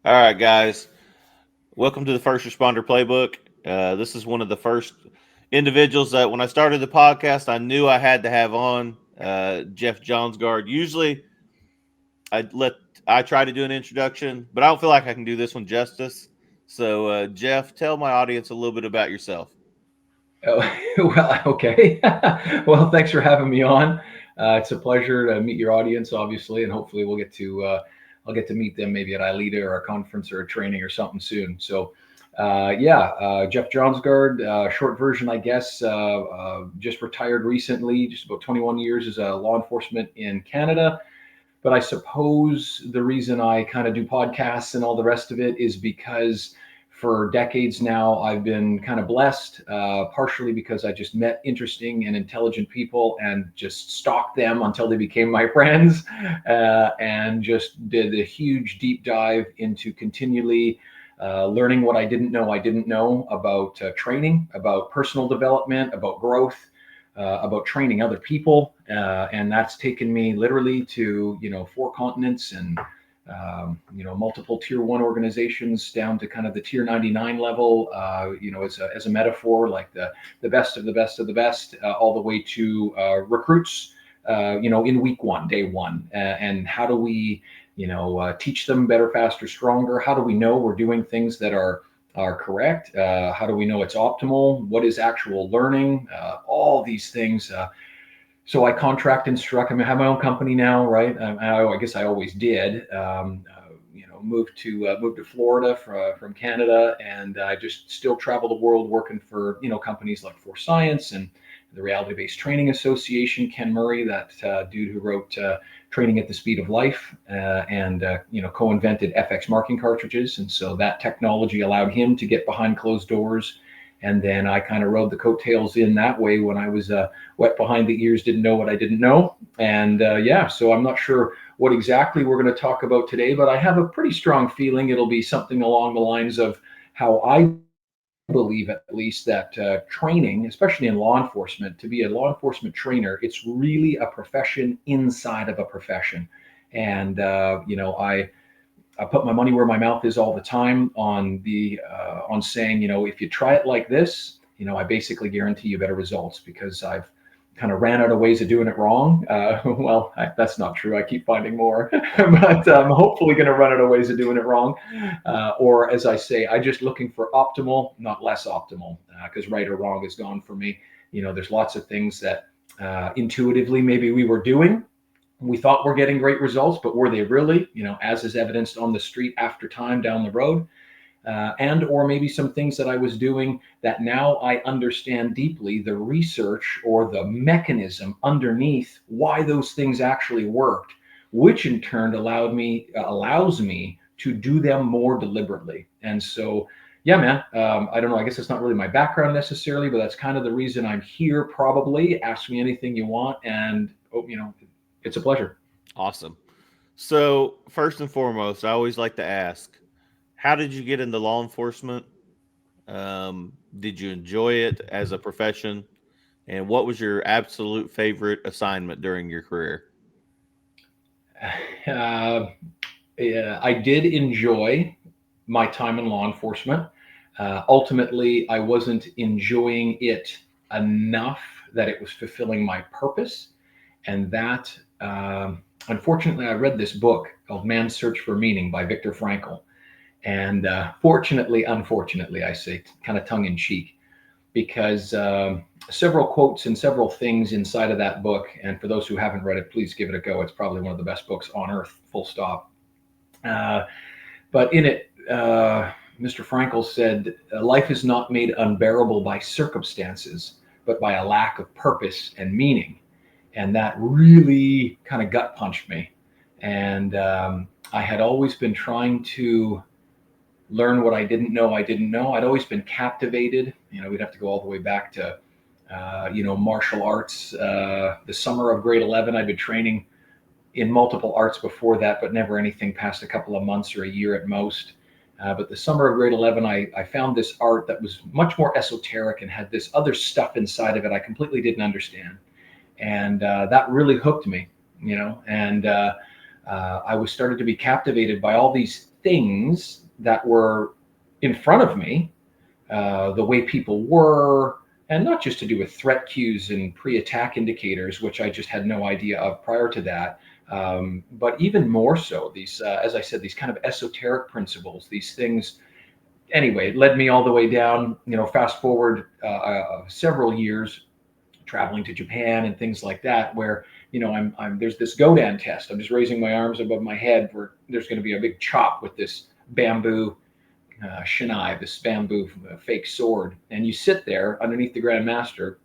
All right, guys. Welcome to the First Responder Playbook. This is one of the first individuals that when I started the podcast, I knew I had to have on Jeff Johnsgaard. Usually, I let I try to do an introduction, but I don't feel like I can do this one justice. So, Jeff, tell my audience a little bit about yourself. Oh, well, okay. Well, thanks for having me on. It's a pleasure to meet your audience, obviously, and hopefully I'll get to meet them maybe at ILETA or a conference or a training or something soon. So, Jeff Johnsgaard, short version, I guess, just retired recently, just about 21 years as a law enforcement in Canada. But I suppose the reason I kind of do podcasts and all the rest of it is because for decades now I've been kind of blessed, partially because I just met interesting and intelligent people and just stalked them until they became my friends, and just did a huge deep dive into continually learning what I didn't know about training, about personal development, about growth, about training other people, and that's taken me literally to four continents and multiple tier one organizations down to kind of the tier 99 level. As a metaphor, like the best of the best of the best, all the way to recruits. In week one, day one, and how do we teach them better, faster, stronger? How do we know we're doing things that are correct? How do we know it's optimal? What is actual learning? All these things. So I contract instruct. I mean, I have my own company now, right? I guess I always did. Moved to Florida from Canada, and I just still travel the world working for companies like For Science and the Reality Based Training Association. Ken Murray, that dude who wrote Training at the Speed of Life, and co-invented FX marking cartridges, and so that technology allowed him to get behind closed doors. And then I kind of rode the coattails in that way when I was wet behind the ears, didn't know what I didn't know. And so I'm not sure what exactly we're going to talk about today, but I have a pretty strong feeling it'll be something along the lines of how I believe, at least, that training, especially in law enforcement, to be a law enforcement trainer, it's really a profession inside of a profession. And I put my money where my mouth is all the time on saying, if you try it like this, I basically guarantee you better results, because I've kind of ran out of ways of doing it wrong. That's not true. I keep finding more, but I'm hopefully going to run out of ways of doing it wrong. Or as I say, I'm just looking for optimal, not less optimal, because right or wrong is gone for me. There's lots of things that intuitively maybe we were doing. We thought we're getting great results, but were they really, as is evidenced on the street after time down the road? And or maybe some things that I was doing that now I understand deeply the research or the mechanism underneath why those things actually worked, which in turn allows me to do them more deliberately. And so, yeah, man, I don't know. I guess it's not really my background necessarily, but that's kind of the reason I'm here. Probably ask me anything you want, and it's a pleasure. Awesome. So, first and foremost, I always like to ask, how did you get into law enforcement? Did you enjoy it as a profession? And what was your absolute favorite assignment during your career? Uh, yeah, I did enjoy my time in law enforcement. Ultimately, I wasn't enjoying it enough that it was fulfilling my purpose. And that, unfortunately, I read this book called Man's Search for Meaning by Viktor Frankl. And unfortunately, I say, kind of tongue in cheek, because several quotes and several things inside of that book. And for those who haven't read it, please give it a go. It's probably one of the best books on earth, full stop. Uh, but in it, Mr. Frankl said, life is not made unbearable by circumstances, but by a lack of purpose and meaning. And that really kind of gut punched me. And I had always been trying to learn what I didn't know. I'd always been captivated. We'd have to go all the way back to, martial arts. The summer of grade 11, I'd been training in multiple arts before that, but never anything past a couple of months or a year at most. But the summer of grade 11, I found this art that was much more esoteric and had this other stuff inside of it I completely didn't understand. And that really hooked me, and I was started to be captivated by all these things that were in front of me, the way people were, and not just to do with threat cues and pre-attack indicators, which I just had no idea of prior to that, but even more so, these, as I said, these kind of esoteric principles, these things. Anyway, it led me all the way down, fast forward several years, traveling to Japan and things like that, where, there's this Godan test. I'm just raising my arms above my head where there's going to be a big chop with this bamboo shinai, this bamboo fake sword. And you sit there underneath the Grand Master.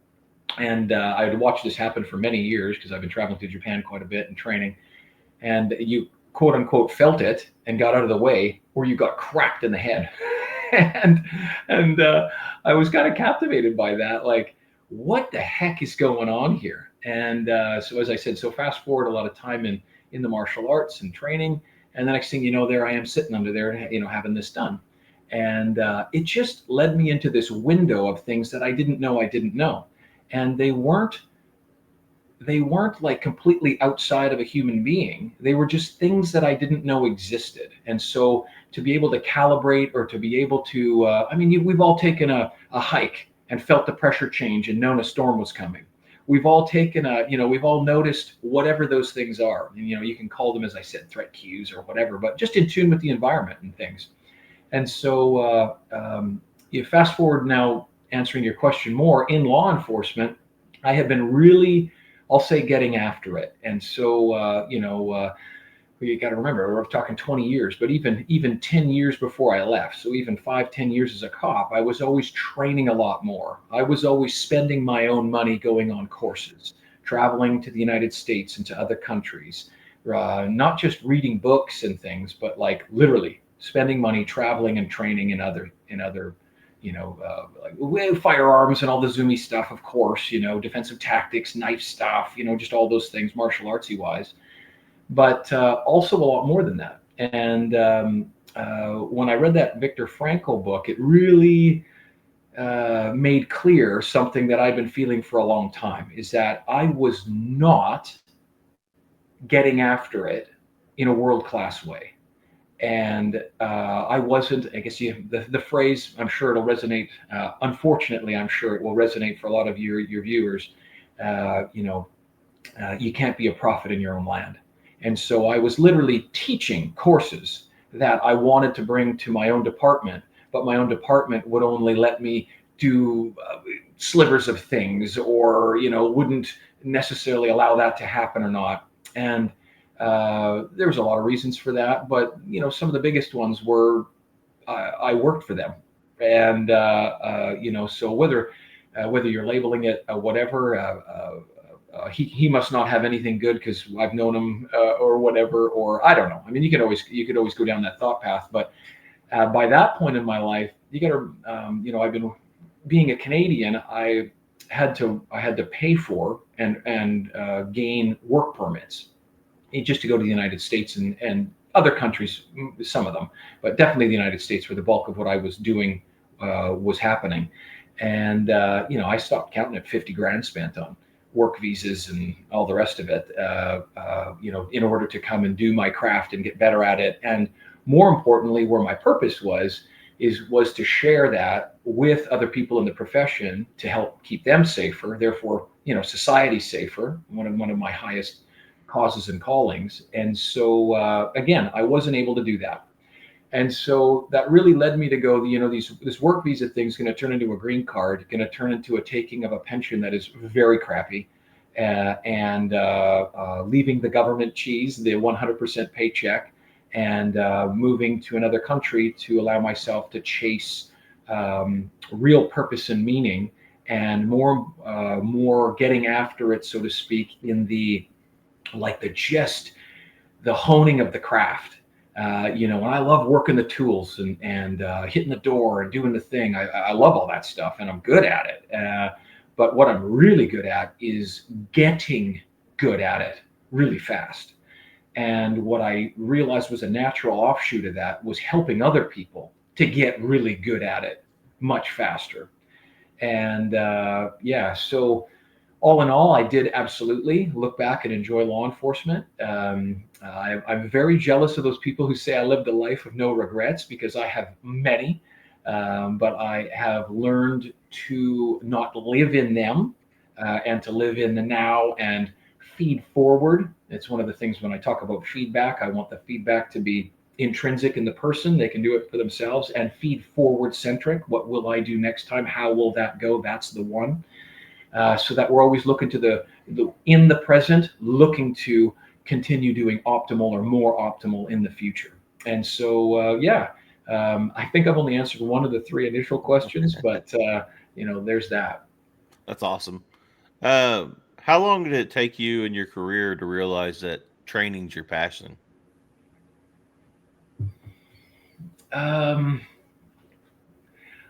And I had watched this happen for many years because I've been traveling to Japan quite a bit and training. And you quote unquote felt it and got out of the way, or you got cracked in the head. and I was kind of captivated by that. Like, what the heck is going on here? And so, as I said, so fast forward a lot of time in the martial arts and training. And the next thing you know, there I am sitting under there, having this done. And it just led me into this window of things that I didn't know. And they weren't like completely outside of a human being. They were just things that I didn't know existed. And so to be able to calibrate, or to be able to, we've all taken a hike and felt the pressure change and known a storm was coming. We've all taken we've all noticed whatever those things are. And, you can call them, as I said, threat cues or whatever, but just in tune with the environment and things. And so you fast forward now, answering your question more, in law enforcement, I have been really, I'll say, getting after it. And so, you got to remember, we're talking 20 years, but even 10 years before I left, so even 5-10 years as a cop, I was always training a lot more. I was always spending my own money going on courses, traveling to the United States and to other countries, not just reading books and things, but like literally spending money traveling and training in other like firearms and all the zoomy stuff, of course, defensive tactics, knife stuff, just all those things, martial artsy wise, but also a lot more than that. And when I read that Viktor Frankl book, it really made clear something that I've been feeling for a long time, is that I was not getting after it in a world-class way. And I wasn't, I guess the phrase, I'm sure it'll resonate. Unfortunately, I'm sure it will resonate for a lot of your viewers. You can't be a prophet in your own land. And so I was literally teaching courses that I wanted to bring to my own department, but my own department would only let me do slivers of things, or, wouldn't necessarily allow that to happen or not. And there was a lot of reasons for that, but some of the biggest ones were I worked for them, and so whether you're labeling it whatever, he must not have anything good because I've known him, or whatever, or I don't know. I mean, you could always go down that thought path, but by that point in my life, you got to I've been, being a Canadian, I had to pay for and gain work permits just to go to the United States and other countries, some of them, but definitely the United States, where the bulk of what I was doing was happening. And, I stopped counting at 50 grand spent on work visas and all the rest of it, in order to come and do my craft and get better at it. And more importantly, where my purpose was to share that with other people in the profession to help keep them safer, therefore, society safer, one of my highest causes and callings. And so again, I wasn't able to do that. And so that really led me to go, this work visa thing is going to turn into a green card, going to turn into a taking of a pension that is very crappy, and leaving the government cheese, the 100% paycheck, and moving to another country to allow myself to chase real purpose and meaning, and more getting after it, so to speak, in the honing of the craft. And I love working the tools and hitting the door and doing the thing. I love all that stuff, and I'm good at it. But what I'm really good at is getting good at it really fast. And what I realized was a natural offshoot of that was helping other people to get really good at it much faster. And so all in all, I did absolutely look back and enjoy law enforcement. I'm very jealous of those people who say I lived a life of no regrets, because I have many, but I have learned to not live in them, and to live in the now and feed forward. It's one of the things when I talk about feedback, I want the feedback to be intrinsic in the person. They can do it for themselves, and feed forward centric. What will I do next time? How will that go? That's the one. So that we're always looking to the in the present, looking to continue doing optimal or more optimal in the future. And so, I think I've only answered one of the three initial questions, but there's that. That's awesome. How long did it take you in your career to realize that training's your passion? Um,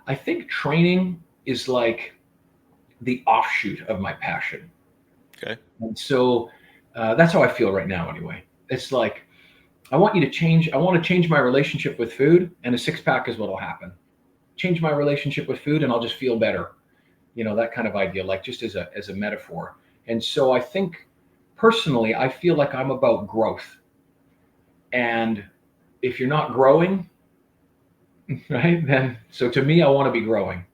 I think training is like the offshoot of my passion. Okay. And so that's how I feel right now, anyway. It's like, I want to change my relationship with food, and a six pack is what will happen. Change my relationship with food, and I'll just feel better. That kind of idea, like just as a metaphor. And so I think personally, I feel like I'm about growth. And if you're not growing, right, then so to me, I want to be growing.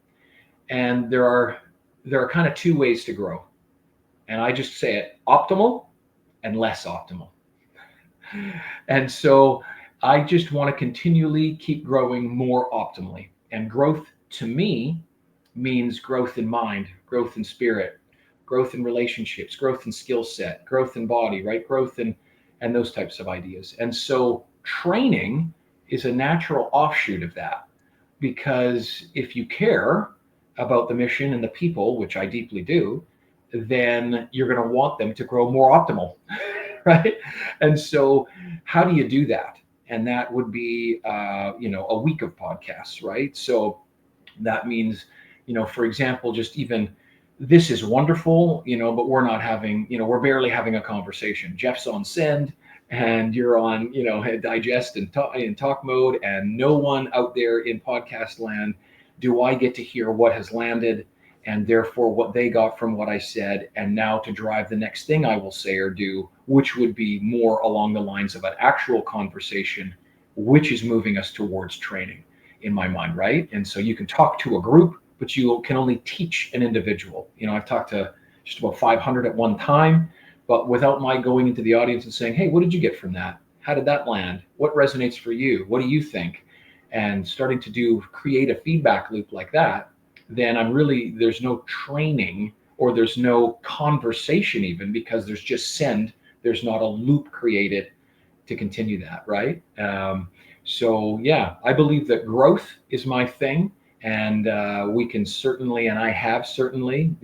And there are kind of two ways to grow. And I just say it: optimal and less optimal. And so I just want to continually keep growing more optimally. And growth to me means growth in mind, growth in spirit, growth in relationships, growth in skill set, growth in body, right? Growth in and those types of ideas. And so training is a natural offshoot of that, because if you care about the mission and the people, which I deeply do, then you're going to want them to grow more optimal, right? And so, how do you do that? And that would be, a week of podcasts, right? So that means, for example, just even this is wonderful, but we're not having, we're barely having a conversation. Jeff's on send, and you're on, digest and talk mode, and no one out there in podcast land do I get to hear what has landed, and therefore what they got from what I said, and now to drive the next thing I will say or do, which would be more along the lines of an actual conversation, which is moving us towards training in my mind, right? And so you can talk to a group, but you can only teach an individual. I've talked to just about 500 at one time, but without my going into the audience and saying, hey, what did you get from that? How did that land? What resonates for you? What do you think? And starting to create a feedback loop like that, then there's no training, or there's no conversation even, because there's just send. There's not a loop created to continue that, right? So yeah, I believe that growth is my thing, and we can certainly, and I have certainly,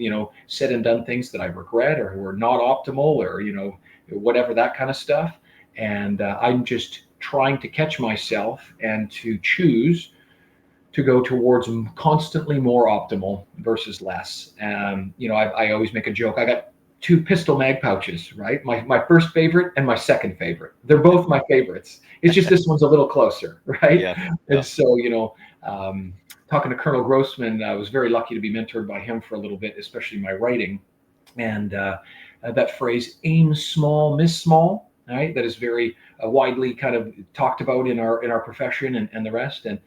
said and done things that I regret, or were not optimal, or whatever, that kind of stuff. And I'm just trying to catch myself and to choose to go towards constantly more optimal versus less. I always make a joke. I got two pistol mag pouches, right? My first favorite and my second favorite. They're both my favorites. It's just this one's a little closer, right? Yeah. And so, talking to Colonel Grossman, I was very lucky to be mentored by him for a little bit, especially my writing. And that phrase, aim small, miss small, right? That is very widely kind of talked about in our profession, and the rest. And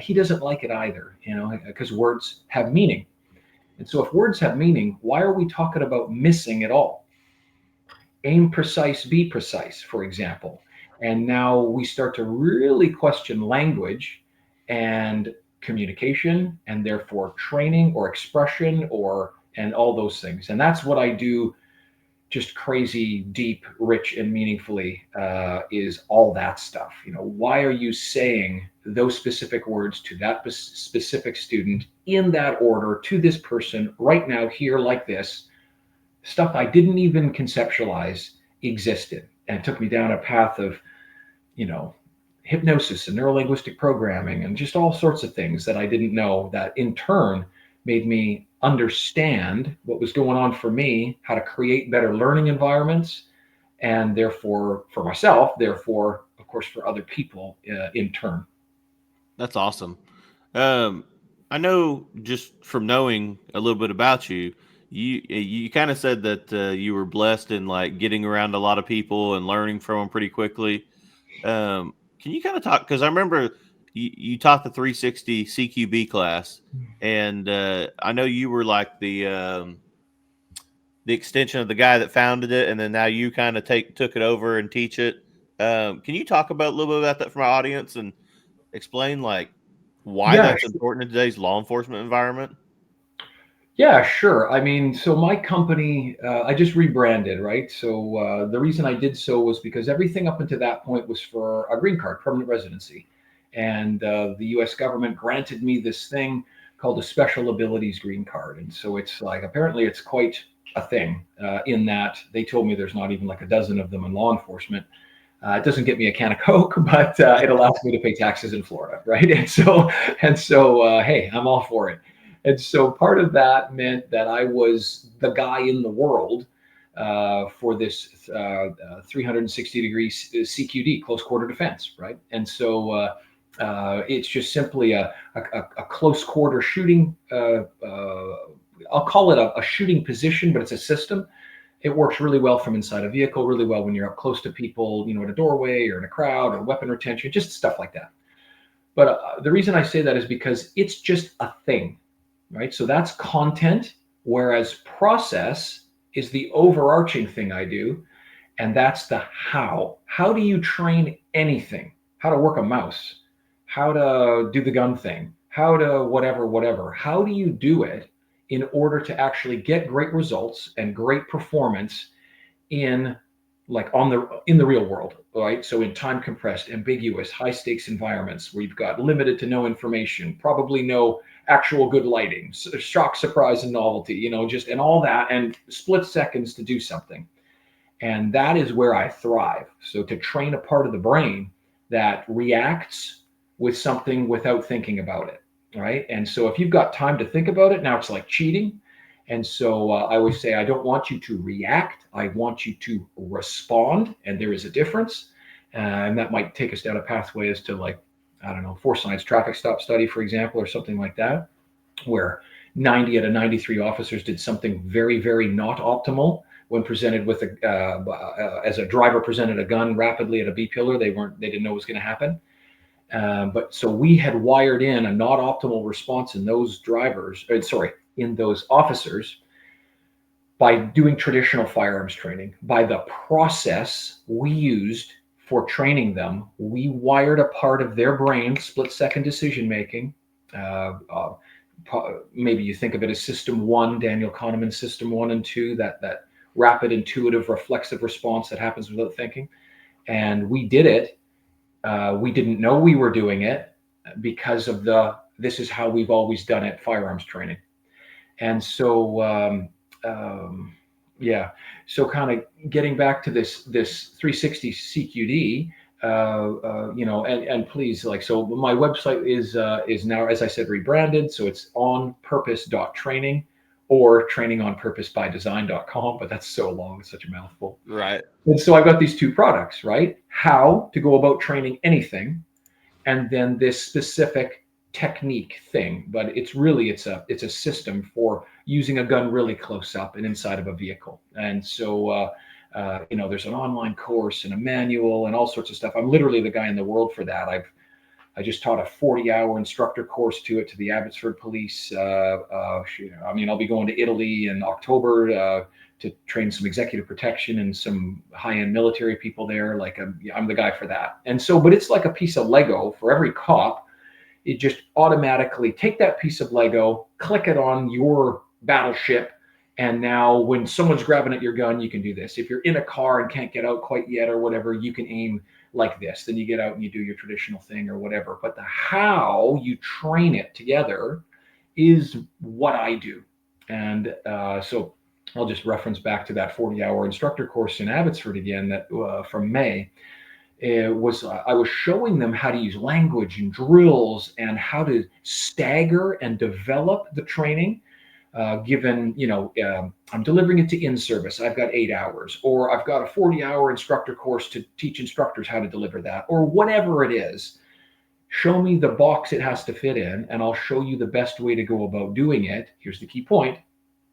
he doesn't like it either, because words have meaning. And so if words have meaning, why are we talking about missing at all? Aim precise, be precise, for example. And now we start to really question language and communication, and therefore training or expression, and all those things. And that's what I do, just crazy, deep, rich, and meaningfully, is all that stuff. Why are you saying those specific words to that specific student in that order to this person right now, here, like this? Stuff I didn't even conceptualize existed, and it took me down a path of, you know, hypnosis and neurolinguistic programming and just all sorts of things that I didn't know, that in turn made me understand what was going on for me, how to create better learning environments, and therefore for myself, therefore, of course, for other people in turn. That's awesome. Um, I know just from knowing a little bit about you, You kind of said that you were blessed in like getting around a lot of people and learning from them pretty quickly. Can you kind of talk? Because I remember you taught the 360 CQB class, and I know you were like the extension of the guy that founded it, and then now you kind of took it over and teach it. Can you talk about a little bit about that for my audience and explain like why Yeah, that's important in today's law enforcement environment? yeah, sure. I mean, so my company, I just rebranded, right? So the reason I did so was because everything up until that point was for a green card, permanent residency. And the US government granted me this thing called a special abilities green card. And so it's like, apparently it's quite a thing in that they told me there's not even like a dozen of them in law enforcement. It doesn't get me a can of Coke, but it allows me to pay taxes in Florida, right? Hey, I'm all for it. And so part of that meant that I was the guy in the world for this 360-degree CQD, close quarter defense, right? And so it's just simply a close quarter shooting. I'll call it a shooting position, but it's a system. It works really well from inside a vehicle, really well when you're up close to people, in a doorway or in a crowd or weapon retention, just stuff like that. But the reason I say that is because it's just a thing, right? So that's content, whereas process is the overarching thing I do. And that's the how. How do you train anything? How to work a mouse, how to do the gun thing, how to whatever. How do you do it in order to actually get great results and great performance in in the real world, right? So in time compressed, ambiguous, high stakes environments where you've got limited to no information, probably no actual good lighting, shock, surprise, and novelty, just and all that, and split seconds to do something. And that is where I thrive. So to train a part of the brain that reacts with something without thinking about it, right? And so if you've got time to think about it, now it's like cheating. And so I always say, I don't want you to react. I want you to respond. And there is a difference. And that might take us down a pathway as to like, I don't know, force science traffic stop study, for example, or something like that, where 90 out of 93 officers did something very, very not optimal when presented with as a driver presented a gun rapidly at a B pillar. They didn't know what was going to happen. But so we had wired in a not optimal response in those in those officers by doing traditional firearms training. By the process we used for training them, we wired a part of their brain, split second decision making. Maybe you think of it as system one, Daniel Kahneman's system 1 and 2, that rapid, intuitive, reflexive response that happens without thinking. And we did it. We didn't know we were doing it because of this is how we've always done it, firearms training. And so, so kind of getting back to this 360 CQD, and please, so my website is now, as I said, rebranded. So it's onpurpose.training or trainingonpurposebydesign.com, but that's so long, it's such a mouthful. Right. And so I've got these two products, right? How to go about training anything, and then this specific technique thing. But it's a system for using a gun really close up and inside of a vehicle. And so there's an online course and a manual and all sorts of stuff. I'm literally the guy in the world for that. I just taught a 40-hour instructor course to the Abbotsford Police. I'll be going to Italy in October to train some executive protection and some high-end military people there. I'm the guy for that. And so, but it's like a piece of Lego for every cop. It just automatically take that piece of Lego, click it on your battleship, and now when someone's grabbing at your gun, you can do this. If you're in a car and can't get out quite yet or whatever, you can aim like this. Then you get out and you do your traditional thing or whatever. But the how you train it together is what I do. And so I'll just reference back to that 40-hour instructor course in Abbotsford again, that from May. I was showing them how to use language and drills and how to stagger and develop the training. Given, I'm delivering it to in-service, I've got 8 hours, or I've got a 40-hour instructor course to teach instructors how to deliver that, or whatever it is. Show me the box it has to fit in, and I'll show you the best way to go about doing it. Here's the key point.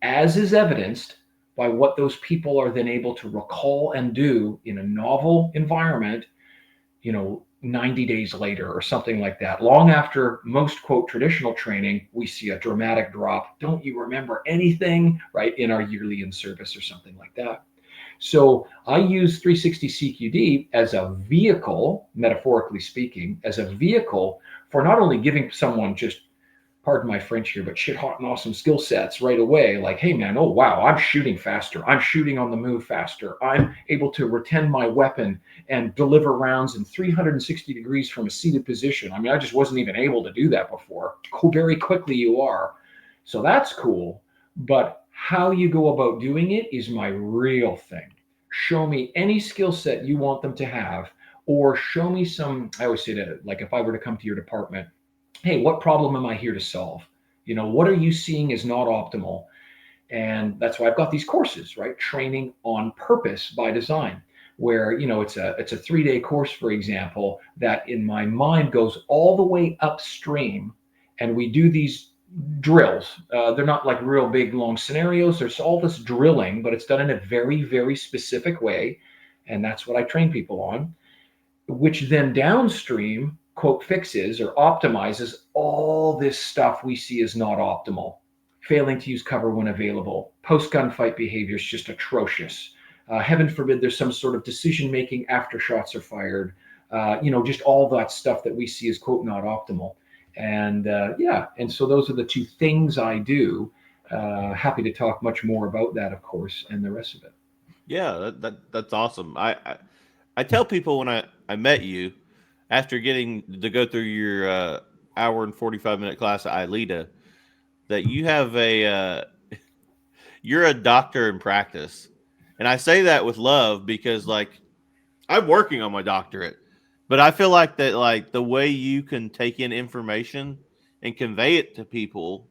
as is evidenced by what those people are then able to recall and do in a novel environment, 90 days later or something like that. Long after most, quote, traditional training, we see a dramatic drop. Don't you remember anything, right, in our yearly in service or something like that. So I use 360 CQD as a vehicle, metaphorically speaking, as a vehicle for not only giving someone just, pardon my French here, but shit hot and awesome skill sets right away. Like, hey man, oh wow, I'm shooting faster. I'm shooting on the move faster. I'm able to retain my weapon and deliver rounds in 360 degrees from a seated position. I mean, I just wasn't even able to do that before. Very quickly you are. So that's cool. But how you go about doing it is my real thing. Show me any skill set you want them to have, or show me some. I always say that, like, if I were to come to your department, hey, what problem am I here to solve? What are you seeing as not optimal? And that's why I've got these courses, right? Training on purpose by design, where it's a 3-day course, for example, that in my mind goes all the way upstream, and we do these drills. They're not like real big long scenarios. There's all this drilling, but it's done in a very, very specific way, and that's what I train people on, which then downstream, quote, fixes or optimizes all this stuff we see as not optimal. Failing to use cover when available, post gunfight behavior is just atrocious. Heaven forbid there's some sort of decision making after shots are fired. Just all that stuff that we see as, quote, not optimal. And and so those are the two things I do. Happy to talk much more about that, of course, and the rest of it. Yeah, that's awesome. I tell people when I met you after getting to go through your hour and 45-minute class at ILETA that you have you're a doctor in practice. And I say that with love because like I'm working on my doctorate, but I feel like that like the way you can take in information and convey it to people,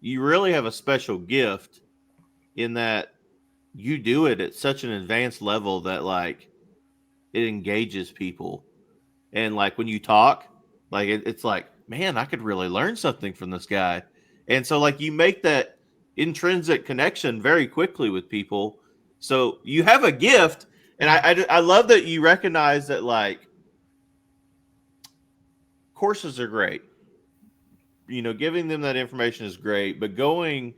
you really have a special gift in that you do it at such an advanced level that like it engages people. And like when you talk, like it's like, man, I could really learn something from this guy. And so like you make that intrinsic connection very quickly with people. So you have a gift, and I love that you recognize that like courses are great. Giving them that information is great, but going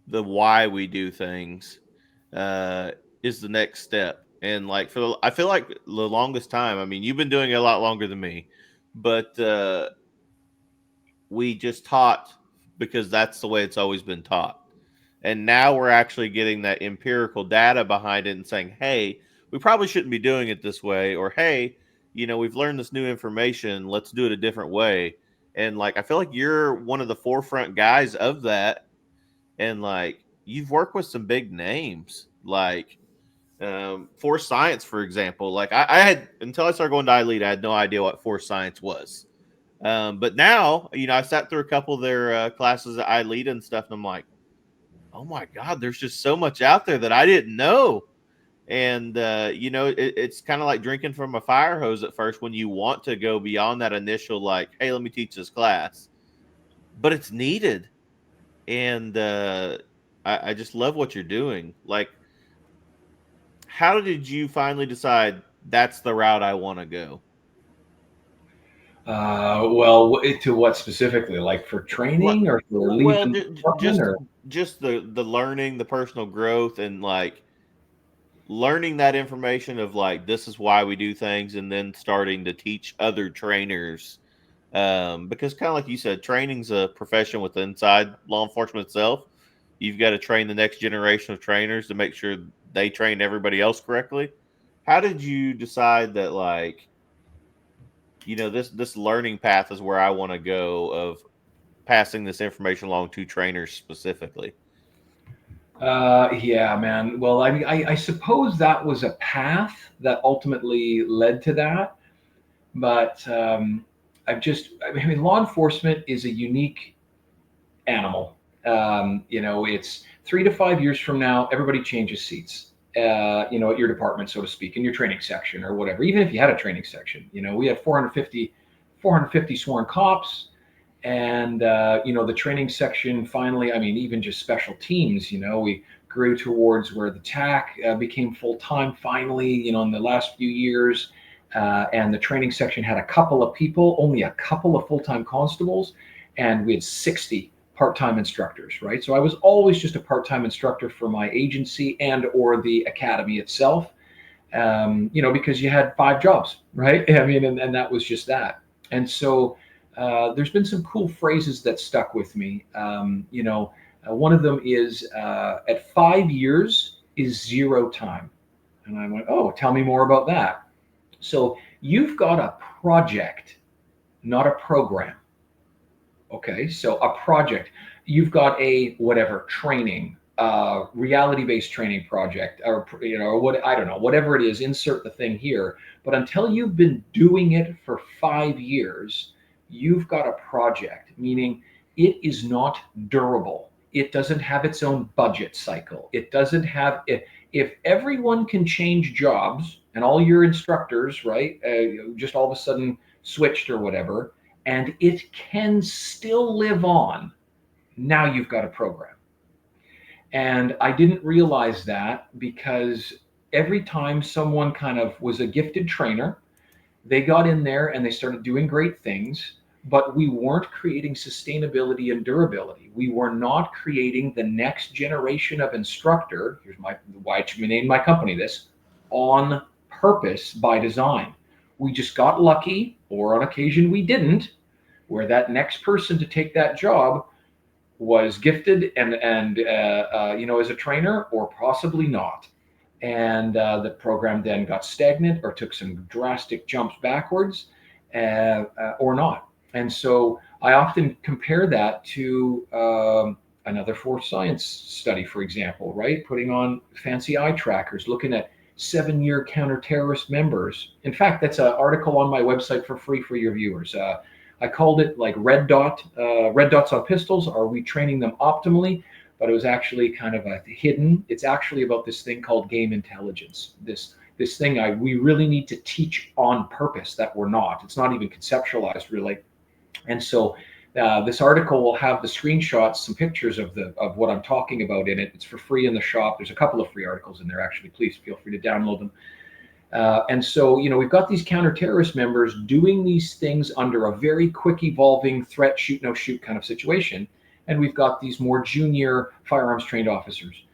the why we do things uh, is the next step. And like I feel like the longest time, I mean, you've been doing it a lot longer than me, but we just taught because that's the way it's always been taught. And now we're actually getting that empirical data behind it and saying, hey, we probably shouldn't be doing it this way. Or, hey, we've learned this new information. Let's do it a different way. And like, I feel like you're one of the forefront guys of that. And like, you've worked with some big names, like Force Science, for example. Like, I had, until I started going to iLead, I had no idea what Force Science was. But now, I sat through a couple of their classes at iLead and stuff, and I'm like, oh my God, there's just so much out there that I didn't know. And, it's kind of like drinking from a fire hose at first when you want to go beyond that initial, like, hey, let me teach this class. But it's needed. And I just love what you're doing. Like, how did you finally decide that's the route I want to go? Well, to what specifically? Like for training or for Well, leading the department, or just the learning, the personal growth, and like learning that information of like this is why we do things, and then starting to teach other trainers. Because kind of like you said, training's a profession with inside law enforcement itself. You've got to train the next generation of trainers to make sure they train everybody else correctly. How did you decide that like this learning path is where I want to go of passing this information along to trainers specifically? yeah, man. Well, I suppose that was a path that ultimately led to that. But I mean, law enforcement is a unique animal. It's 3 to 5 years from now, everybody changes seats. At your department, so to speak, in your training section or whatever. Even if you had a training section, we had 450 sworn cops, And the training section finally, I mean, even just special teams, we grew towards where the TAC became full time finally, in the last few years. And the training section had a couple of people, only a couple of full time constables, and we had 60 part time instructors, right? So I was always just a part time instructor for my agency and or the academy itself, because you had 5 jobs, right? I mean, and that was just that. And so there's been some cool phrases that stuck with me. One of them is at 5 years is zero time. And I went, oh, tell me more about that. So you've got a project, not a program. Okay, so a project. You've got a whatever training, reality-based training project, or what, I don't know, whatever it is. Insert the thing here. But until you've been doing it for 5 years, you've got a project. Meaning, it is not durable. It doesn't have its own budget cycle. It doesn't have. If everyone can change jobs and all your instructors, right, just all of a sudden switched or whatever, and it can still live on, now you've got a program. And I didn't realize that because every time someone kind of was a gifted trainer, they got in there and they started doing great things, but we weren't creating sustainability and durability. We were not creating the next generation of instructor. Here's why I named my company this, on purpose by design. We just got lucky, or on occasion we didn't, where that next person to take that job was gifted and as a trainer, or possibly not. And the program then got stagnant or took some drastic jumps backwards, or not. And so I often compare that to another force science study, for example, right? Putting on fancy eye trackers, looking at 7-year counter-terrorist members. In fact, that's an article on my website for free for your viewers. I called it like red dots on pistols. Are we training them optimally? But it was actually kind of a hidden. It's actually about this thing called game intelligence. This thing we really need to teach on purpose that we're not. It's not even conceptualized really. And so this article will have the screenshots, some pictures of what I'm talking about in it. It's for free in the shop. There's a couple of free articles in there, actually. Please feel free to download them. And so, we've got these counter-terrorist members doing these things under a very quick evolving threat, shoot, no shoot kind of situation. And we've got these more junior firearms trained officers.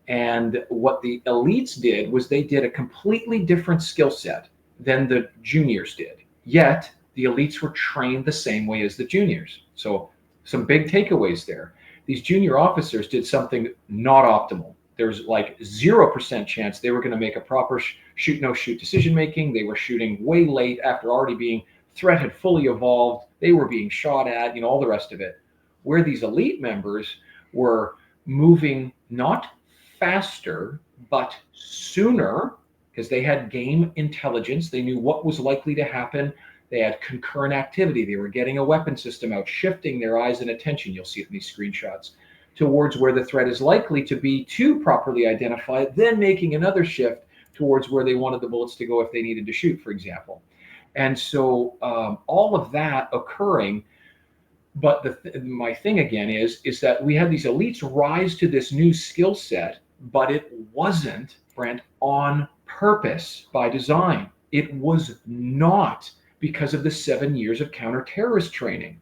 And what the elites did was they did a completely different skill set than the juniors did. Yet the elites were trained the same way as the juniors. So some big takeaways there. These junior officers did something not optimal. There's like 0% chance they were going to make a proper shoot, no shoot decision making. They were shooting way late after already being threat had fully evolved. They were being shot at, all the rest of it. Where these elite members were moving not faster, but sooner, because they had game intelligence. They knew what was likely to happen. They had concurrent activity. They were getting a weapon system out, shifting their eyes and attention. You'll see it in these screenshots, towards where the threat is likely to be to properly identify it, then making another shift towards where they wanted the bullets to go if they needed to shoot, for example. And so all of that occurring. But my thing again is that we had these elites rise to this new skill set, but it wasn't, Brent, on purpose by design. It was not because of the 7 years of counter-terrorist training.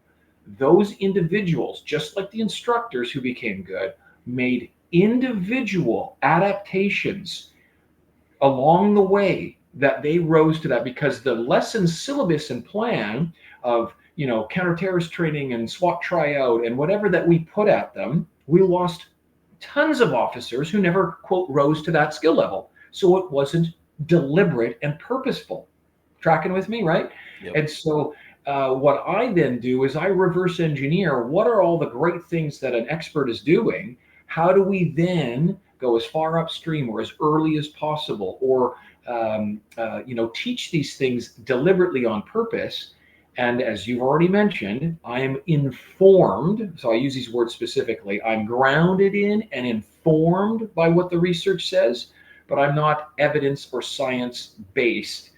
Those individuals, just like the instructors who became good, made individual adaptations along the way that they rose to that, because the lesson syllabus and plan of counter-terrorist training and SWAT tryout and whatever that we put at them, we lost tons of officers who never, quote, rose to that skill level. So it wasn't deliberate and purposeful. Tracking with me, right? Yep. And so what I then do is I reverse engineer what are all the great things that an expert is doing. How do we then go as far upstream or as early as possible, or teach these things deliberately on purpose? And as you've already mentioned, I am informed. So I use these words specifically. I'm grounded in and informed by what the research says, but I'm not evidence or science based.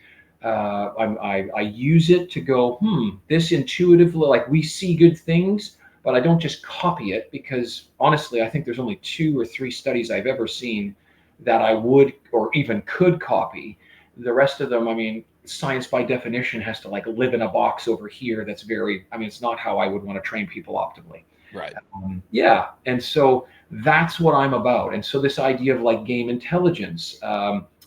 I use it to go, this intuitively, like we see good things, but I don't just copy it, because honestly, I think there's only 2 or 3 studies I've ever seen that I would or even could copy. The rest of them, I mean, science by definition has to like live in a box over here. That's very, I mean, it's not how I would want to train people optimally. Right. Yeah. And so that's what I'm about. And so this idea of like game intelligence,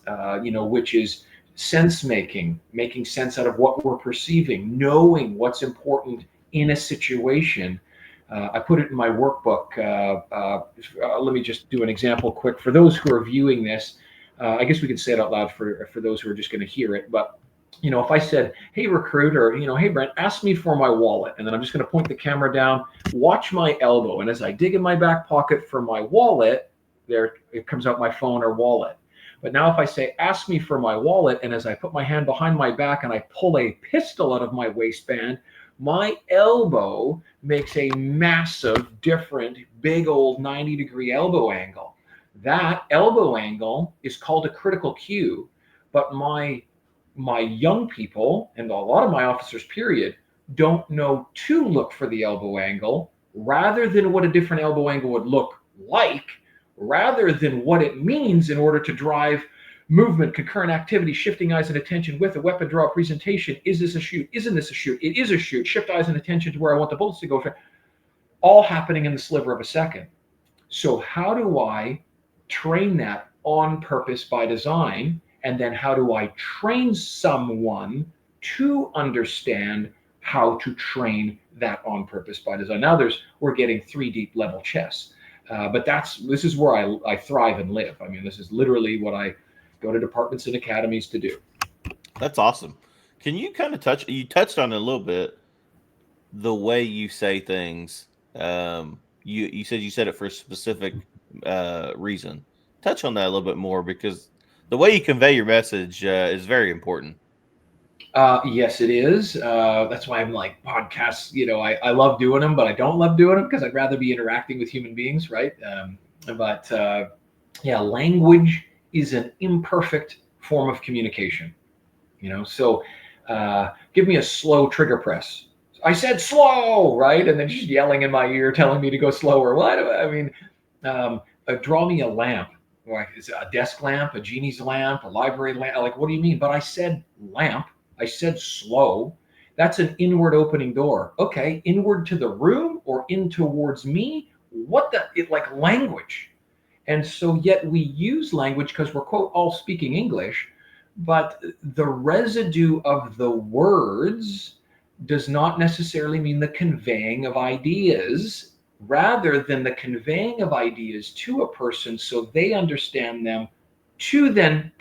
which is sense making sense out of what we're perceiving, knowing what's important in a situation. I put it in my workbook. Let me just do an example quick. For those who are viewing this, I guess we can say it out loud for those who are just going to hear it. But if I said, "Hey, recruit," or "Hey, Brent, ask me for my wallet," and then I'm just going to point the camera down, watch my elbow, and as I dig in my back pocket for my wallet, there it comes out my phone or wallet. But now if I say, "Ask me for my wallet," and as I put my hand behind my back and I pull a pistol out of my waistband, my elbow makes a massive, different, big old 90-degree elbow angle. That elbow angle is called a critical cue, but my young people and a lot of my officers, period, don't know to look for the elbow angle rather than what a different elbow angle would look like, rather than what it means in order to drive movement, concurrent activity, shifting eyes and attention with a weapon draw presentation. Is this a shoot? Isn't this a shoot? It is a shoot. Shift eyes and attention to where I want the bullets to go. All happening in the sliver of a second. So how do I train that on purpose by design? And then how do I train someone to understand how to train that on purpose by design? Now we're getting 3D level chess. But this is where I thrive and live. I mean, this is literally what I go to departments and academies to do. That's awesome. Can you kind of you touched on it a little bit, the way you say things. You said you said it for a specific reason. Touch on that a little bit more, because the way you convey your message is very important. Yes, it is. That's why I'm like podcasts. I love doing them, but I don't love doing them because I'd rather be interacting with human beings, right? Language is an imperfect form of communication. So give me a slow trigger press. I said slow, right? And then just yelling in my ear, telling me to go slower. What? I mean, draw me a lamp. Like, is it a desk lamp, a genie's lamp, a library lamp? Like, what do you mean? But I said lamp. I said slow. That's an inward opening door. Okay, inward to the room or in towards me? Like language. And so yet we use language because we're, quote, all speaking English, but the residue of the words does not necessarily mean the conveying of ideas, rather than the conveying of ideas to a person so they understand them, to then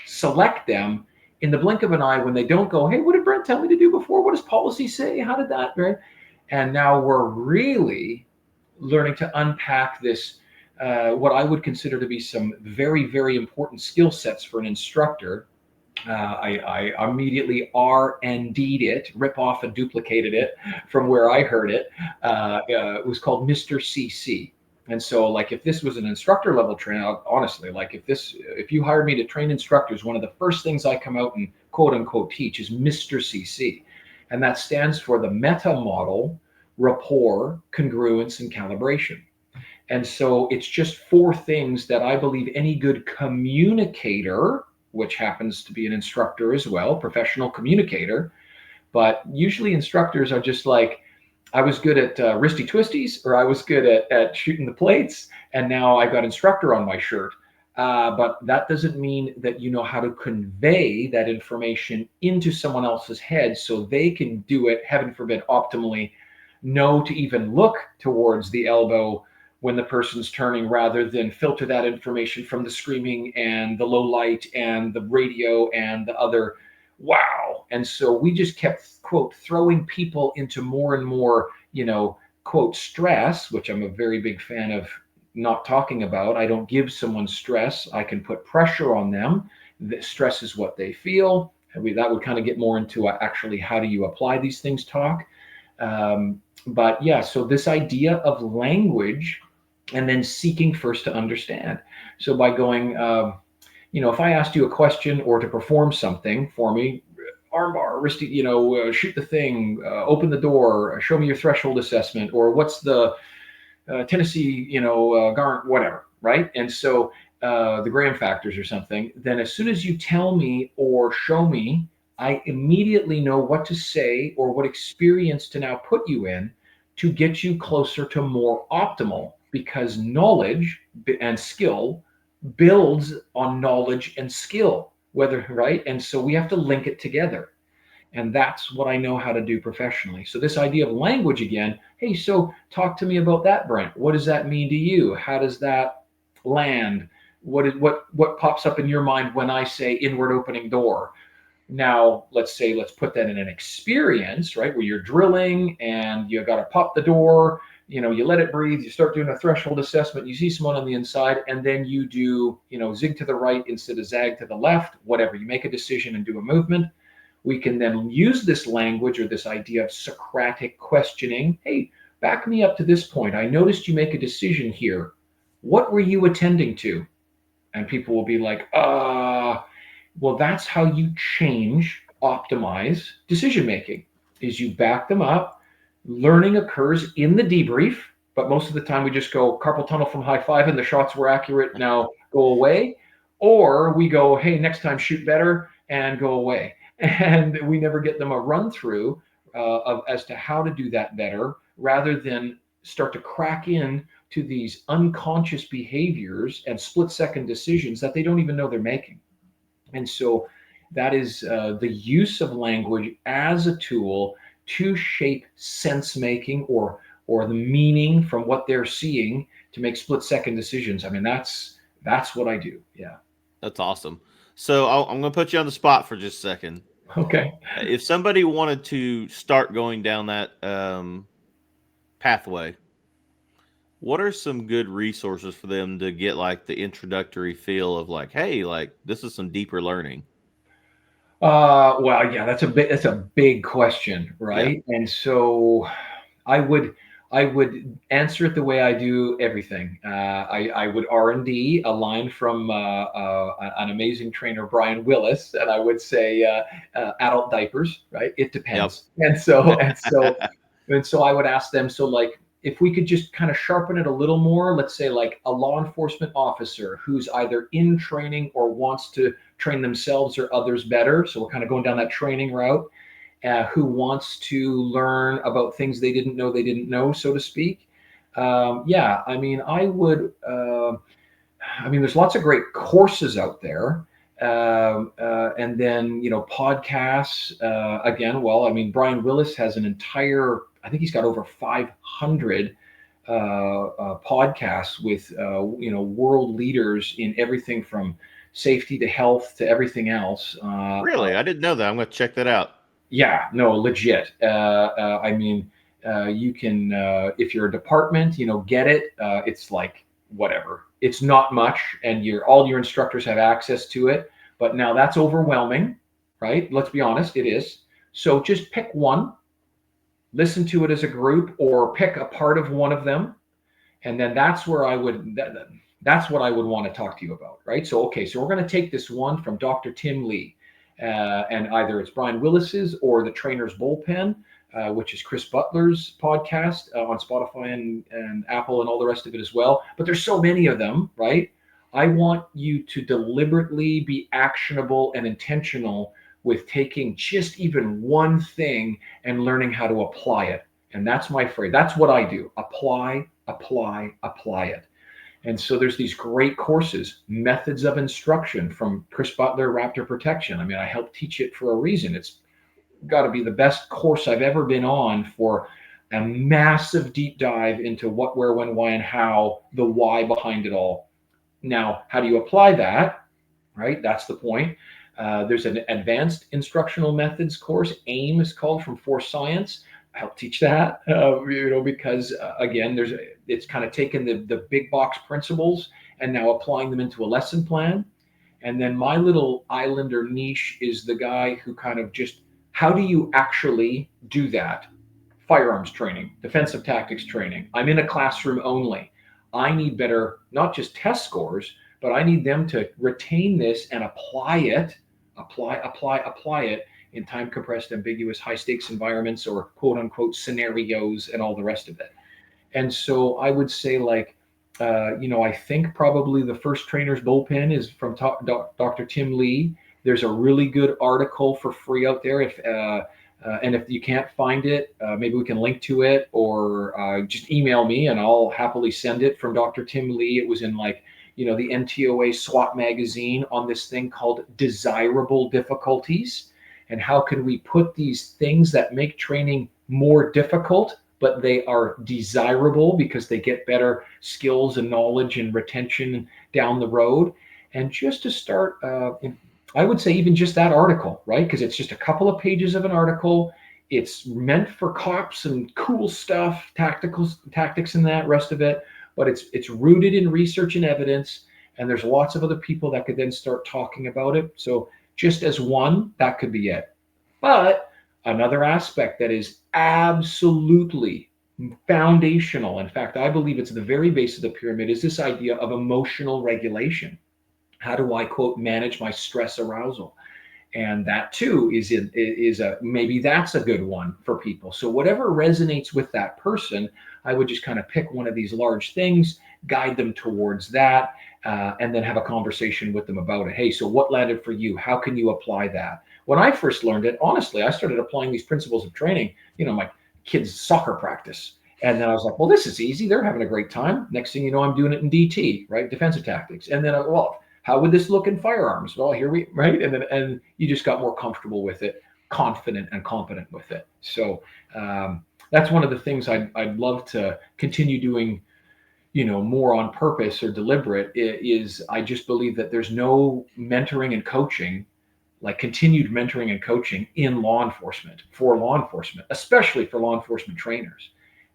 select them in the blink of an eye, when they don't go, "Hey, what did Brent tell me to do before? What does policy say? How did that?" Right? And now we're really learning to unpack this, what I would consider to be some very, very important skill sets for an instructor. I immediately R&D'd it, rip off and duplicated it from where I heard it. It was called Mr. CC. And so, like, if this was an instructor level trainer, honestly, like if you hired me to train instructors, one of the first things I come out and quote unquote teach is Mr. CC. And that stands for the meta model, rapport, congruence, and calibration. And so it's just 4 things that I believe any good communicator, which happens to be an instructor as well, professional communicator, but usually instructors are just like, I was good at wristy twisties, or I was good at shooting the plates, and now I've got instructor on my shirt. But that doesn't mean that you know how to convey that information into someone else's head so they can do it, heaven forbid, optimally, know to even look towards the elbow when the person's turning, rather than filter that information from the screaming and the low light and the radio and the other. Wow. And so we just kept, quote, throwing people into more and more, quote, stress, which I'm a very big fan of not talking about. I don't give someone stress. I can put pressure on them. The stress is what they feel. That would kind of get more into actually how do you apply these things talk. But yeah, so this idea of language, and then seeking first to understand. So by going, if I asked you a question or to perform something for me, armbar, wristy, shoot the thing, open the door, show me your threshold assessment, or what's the Tennessee, Garnt, whatever, right? And so the Graham factors or something, then as soon as you tell me or show me, I immediately know what to say or what experience to now put you in to get you closer to more optimal, because knowledge and skill builds on knowledge and skill, whether right. And so we have to link it together. And that's what I know how to do professionally. So this idea of language again, hey, so talk to me about that, Brent. What does that mean to you? How does that land? What pops up in your mind when I say inward opening door? Now, let's put that in an experience, right, where you're drilling and you got to pop the door, you let it breathe, you start doing a threshold assessment, you see someone on the inside, and then you do, zig to the right instead of zag to the left, whatever. You make a decision and do a movement. We can then use this language or this idea of Socratic questioning. Hey, back me up to this point. I noticed you make a decision here. What were you attending to? And people will be like, well, that's how you optimize decision making, is you back them up. Learning occurs in the debrief, but most of the time we just go carpal tunnel from high five and the shots were accurate, now go away. Or we go, hey, next time shoot better, and go away. And we never get them a run through as to how to do that better, rather than start to crack in to these unconscious behaviors and split second decisions that they don't even know they're making. And so that is the use of language as a tool to shape sense making or the meaning from what they're seeing to make split second decisions. I mean, that's what I do. Yeah. That's awesome. So I'm going to put you on the spot for just a second. Okay. If somebody wanted to start going down that pathway, what are some good resources for them to get like the introductory feel of like, hey, like this is some deeper learning? Well, yeah, that's a big question, right? Yeah. And so I would answer it the way I do everything. I would R&D a line from an amazing trainer, Brian Willis, and I would say adult diapers, right? It depends. Yep. And so I would ask them, so like, if we could just kind of sharpen it a little more, let's say like a law enforcement officer who's either in training or wants to train themselves or others better. So we're kind of going down that training route. Who wants to learn about things they didn't know, so to speak. Yeah, I mean, there's lots of great courses out there. And then, podcasts, again, well, I mean, Brian Willis has an entire, I think he's got over 500 podcasts with, world leaders in everything from safety to health to everything else. Really? I didn't know that. I'm going to check that out. Yeah, no, legit. I mean, you can, if you're a department, get it. It's like, whatever. It's not much, and all your instructors have access to it. But now that's overwhelming, right? Let's be honest, it is. So just pick one, listen to it as a group, or pick a part of one of them. And then that's where that's what I would want to talk to you about, right? So, okay, so we're going to take this one from Dr. Tim Lee. And either it's Brian Willis's or the Trainer's Bullpen, which is Chris Butler's podcast on Spotify and Apple and all the rest of it as well. But there's so many of them, right? I want you to deliberately be actionable and intentional with taking just even one thing and learning how to apply it. And that's my phrase. That's what I do. Apply, apply, apply it. And so there's these great courses, Methods of Instruction from Chris Butler, Raptor Protection. I mean, I helped teach it for a reason. It's got to be the best course I've ever been on for a massive deep dive into what, where, when, why, and how, the why behind it all. Now, how do you apply that, right? That's the point. There's an Advanced Instructional Methods course, AIM is called, from Force Science. I help teach that, because again, it's kind of taken the big box principles and now applying them into a lesson plan. And then my little island or niche is the guy who kind of just, how do you actually do that? Firearms training, defensive tactics training. I'm in a classroom only. I need better, not just test scores, but I need them to retain this and apply it in time compressed, ambiguous, high stakes environments or quote unquote scenarios and all the rest of it. And so I would say, like, I think probably the first trainer's bullpen is from Dr. Tim Lee. There's a really good article for free out there. And if you can't find it, maybe we can link to it, or just email me and I'll happily send it, from Dr. Tim Lee. It was in, like, the NTOA SWAT magazine, on this thing called desirable difficulties. And how can we put these things that make training more difficult, but they are desirable because they get better skills and knowledge and retention down the road. And just to start, I would say even just that article, right? Because it's just a couple of pages of an article. It's meant for cops and cool stuff, tactics and that rest of it, but it's rooted in research and evidence. And there's lots of other people that could then start talking about it. So just as one, that could be it. But another aspect that is absolutely foundational, in fact, I believe it's the very base of the pyramid, is this idea of emotional regulation. How do I, quote, manage my stress arousal? And that too maybe that's a good one for people. So whatever resonates with that person, I would just kind of pick one of these large things, guide them towards that, and then have a conversation with them about it. Hey, so what landed for you? How can you apply that? When I first learned it, honestly, I started applying these principles of training, my kids' soccer practice. And then I was like, well, this is easy. They're having a great time. Next thing you know, I'm doing it in DT, right? Defensive tactics. And then, how would this look in firearms? Well, right? And you just got more comfortable with it, confident and competent with it. So that's one of the things I'd love to continue doing, more on purpose or deliberate, is I just believe that there's no mentoring and coaching, like continued mentoring and coaching for law enforcement, especially for law enforcement trainers.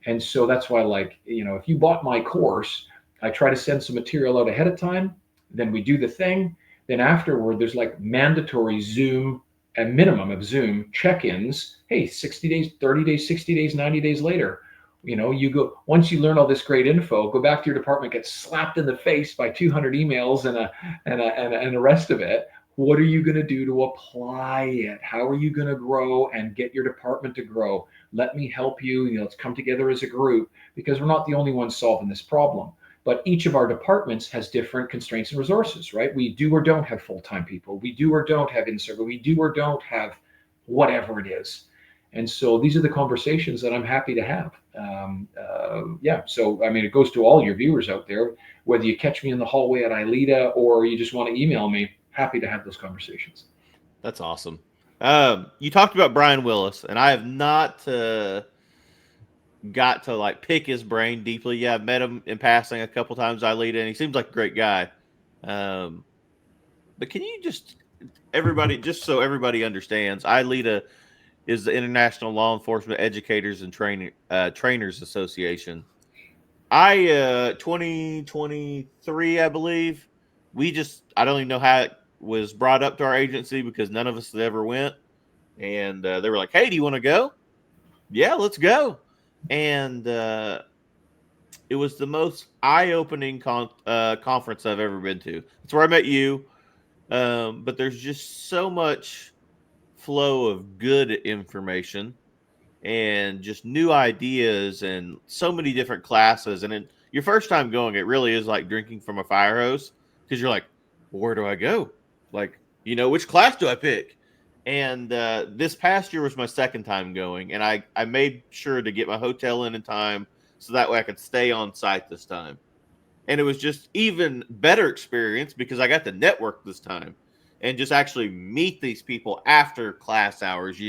And so that's why, like, if you bought my course, I try to send some material out ahead of time. Then we do the thing. Then afterward, there's like mandatory Zoom, a minimum of Zoom check-ins. Hey, 60 days, 30 days, 60 days, 90 days later, you go, once you learn all this great info, go back to your department, get slapped in the face by 200 emails and the rest of it. What are you going to do to apply it? How are you going to grow and get your department to grow? Let me help you. Let's come together as a group, because we're not the only ones solving this problem. But each of our departments has different constraints and resources, right? We do or don't have full-time people. We do or don't have in-service. We do or don't have whatever it is. And so these are the conversations that I'm happy to have. So, it goes to all your viewers out there, whether you catch me in the hallway at ILETA or you just want to email me, happy to have those conversations. That's awesome. You talked about Brian Willis, and I have not got to like pick his brain deeply. Yeah, I've met him in passing a couple times. ILETA, and he seems like a great guy. But can you just so everybody understands, ILETA is the International Law Enforcement Educators and Trainers Association. 2023, I believe. I don't even know how it was brought up to our agency, because none of us had ever went. And they were like, hey, do you want to go? Yeah, let's go. And it was the most eye-opening conference I've ever been to. That's where I met you. But there's just so much flow of good information and just new ideas and so many different classes. And your first time going, it really is like drinking from a fire hose, because you're like, well, where do I go? Like, which class do I pick? And this past year was my second time going, and I made sure to get my hotel in time so that way I could stay on site this time. And it was just even better experience because I got to network this time and just actually meet these people after class hours,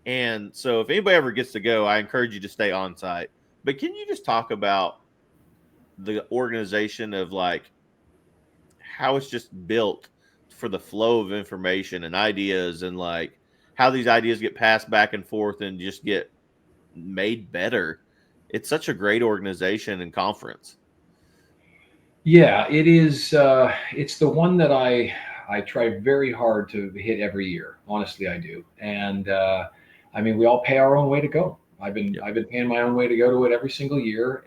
And so if anybody ever gets to go, I encourage you to stay on site. But can you just talk about the organization of like how it's just built for the flow of information and ideas, and like how these ideas get passed back and forth and just get made better? It's such a great organization and conference. Yeah, it is. It's the one that I try very hard to hit every year. Honestly, I do. And we all pay our own way to go. I've been paying my own way to go to it every single year,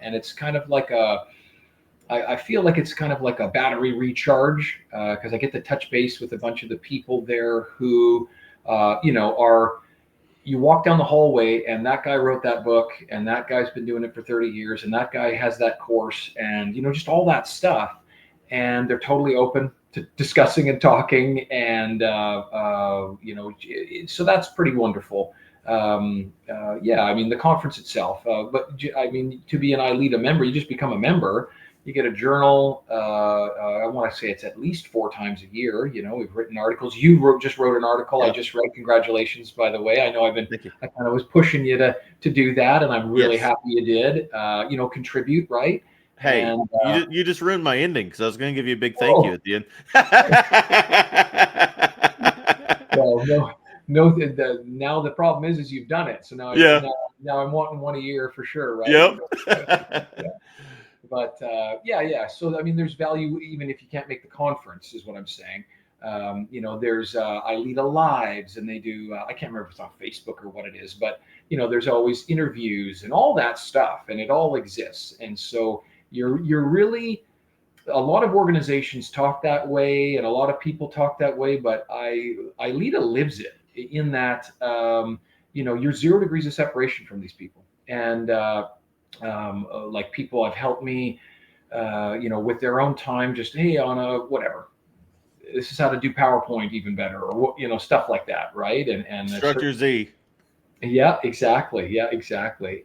and it's kind of like I feel like it's kind of like a battery recharge, because I get to touch base with a bunch of the people there who are you walk down the hallway and that guy wrote that book and that guy's been doing it for 30 years and that guy has that course and just all that stuff, and they're totally open to discussing and talking, and so that's pretty wonderful. Yeah, I mean the conference itself, but I mean to be an iLead member, you just become a member. You get a journal. I want to say it's at least 4 times a year. We've written articles. You just wrote an article. Yep. I just read. Congratulations, by the way. I know Thank you. I kind of was pushing you to do that, and I'm really Yes. happy you did. Contribute, right? Hey, And you just ruined my ending because I was going to give you a big thank you at the end. well, no. Now the problem is you've done it. So now, Yeah. now I'm wanting one a year for sure, right? Yep. Yeah. But yeah. So I mean, there's value even if you can't make the conference, is what I'm saying. There's iLead Lives, and they do. I can't remember if it's on Facebook or what it is, but there's always interviews and all that stuff, and it all exists. And so you're really, a lot of organizations talk that way, and a lot of people talk that way, but iLead lives it in that you're 0 degrees of separation from these people, and like people have helped me, with their own time, just hey, on a whatever, this is how to do PowerPoint even better, or stuff like that, right? And Instructor Z. Yeah, exactly,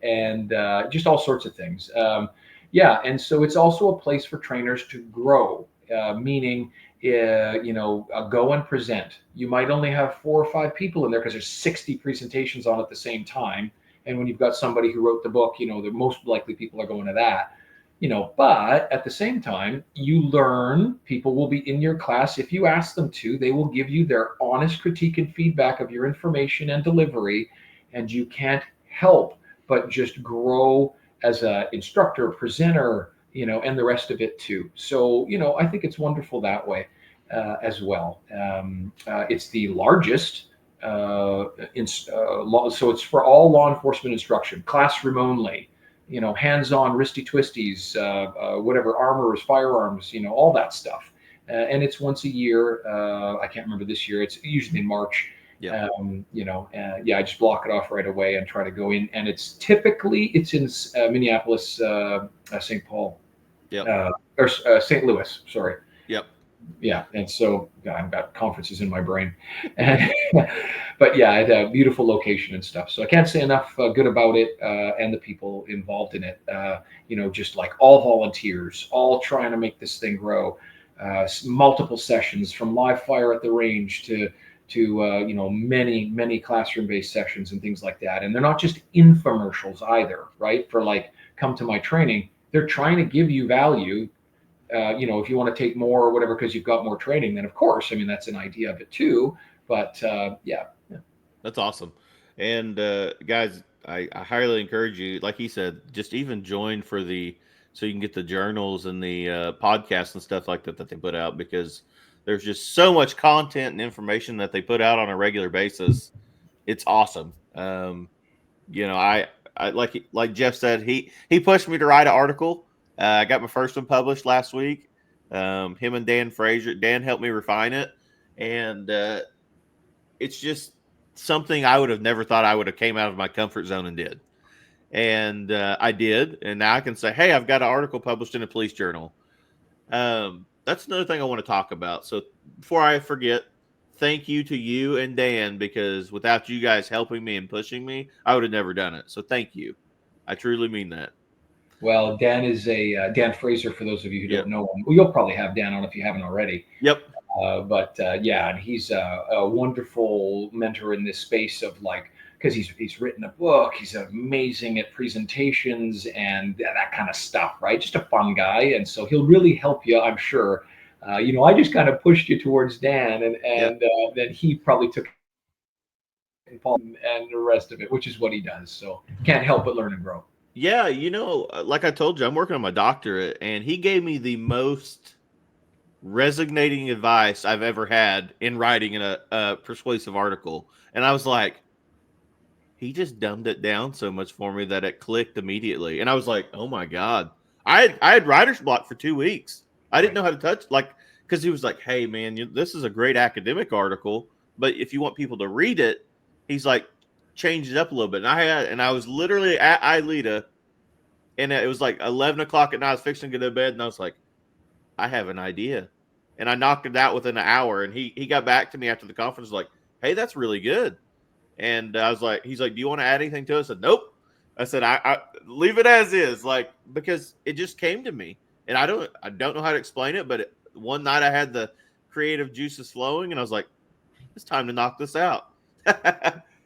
and just all sorts of things. Yeah, and so it's also a place for trainers to grow, meaning go and present. You might only have 4 or 5 people in there because there's 60 presentations on at the same time. And when you've got somebody who wrote the book, the most likely people are going to that. But at the same time, you learn, people will be in your class. If you ask them to, they will give you their honest critique and feedback of your information and delivery. And you can't help but just grow as an instructor, presenter, and the rest of it too. So, I think it's wonderful that way as well. It's the largest, so it's for all law enforcement instruction, classroom only, hands-on wristy twisties, whatever, armors, firearms, all that stuff. And it's once a year. I can't remember this year. It's usually in March. Yeah. I just block it off right away and try to go in. And it's in Minneapolis, St. Paul, or St. Louis. Sorry. Yep. Yeah, and so I've got conferences in my brain, but yeah, it's a beautiful location and stuff. So I can't say enough good about it, and the people involved in it. Just like all volunteers, all trying to make this thing grow. Multiple sessions, from live fire at the range to many classroom-based sessions and things like that. And they're not just infomercials either, right? For like, come to my training. They're trying to give you value. If you want to take more or whatever because you've got more training, then of course, I mean, that's an idea of it too. But yeah. That's awesome. And guys, I highly encourage you, like he said, just even join so you can get the journals and the podcasts and stuff like that they put out, because there's just so much content and information that they put out on a regular basis. It's awesome. I like Jeff said, he pushed me to write an article. I got my first one published last week. Him and Dan helped me refine it, and it's just something I would have never thought I would have came out of my comfort zone and did. And I did, and now I can say, hey, I've got an article published in a police journal. That's another thing I want to talk about. So before I forget, thank you to you and Dan, because without you guys helping me and pushing me, I would have never done it. So thank you. I truly mean that. Well, Dan is Dan Fraser, for those of you who Yep. don't know him. Well, you'll probably have Dan on if you haven't already. Yep. But and he's a wonderful mentor in this space of because he's written a book. He's amazing at presentations and that kind of stuff, right? Just a fun guy, and so he'll really help you, I'm sure. I just kind of pushed you towards Dan, and then he probably took Paul and the rest of it, which is what he does. So can't help but learn and grow. Yeah, like I told you, I'm working on my doctorate, and he gave me the most resonating advice I've ever had in writing in a persuasive article. And I was like, he just dumbed it down so much for me that it clicked immediately. And I was like, oh my God. I had writer's block for 2 weeks. I didn't know how to touch, because he was like, hey man, this is a great academic article, but if you want people to read it, he's like, change it up a little bit. And I was literally at Ilita, and it was like 11 o'clock at night. I was fixing to go to bed, and I was like, I have an idea. And I knocked it out within an hour. And he got back to me after the conference, like, hey, that's really good. And I was like, he's like, do you want to add anything to it? I said, nope. I said, I leave it as is, like, because it just came to me. And I don't know how to explain it, but one night I had the creative juices flowing, and I was like, it's time to knock this out.